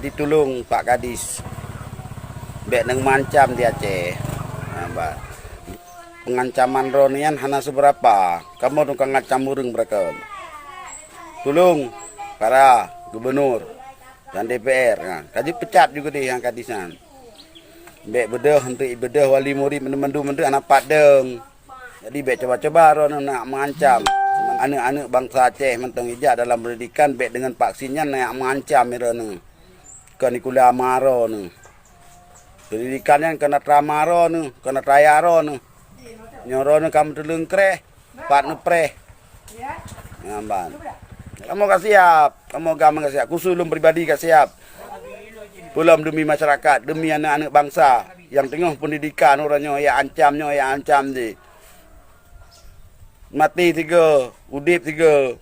Jadi tolong Pak Kadis. Bek neng mancam di Aceh. Nah, pengancaman ronian hana seberapa. Kamu tukang ngacam urang mereka. Tolong para gubernur dan DPR. Nah, kaji pecat juga deh yang Kadisan. Bek bedah untuk bedah wali murid mendu anak padeng. Jadi bek coba-coba ron nak mengancam. Anak-anak bangsa Aceh mentang ijak dalam pendidikan bek dengan vaksinnya nak mengancam mereka. Kanikula amaro nu. Pendidikannya kena tramaro nu, kena trayaro nu. Nyoro nu kamu telung kreh, pat nu preh. Ngamban. Kamu gak siap, kamu gak siap. Kusulum pribadi gak siap. Belum demi masyarakat, demi anak-anak bangsa yang tengah pendidikan orangnya ya ancam di. Mati 3, udip 3.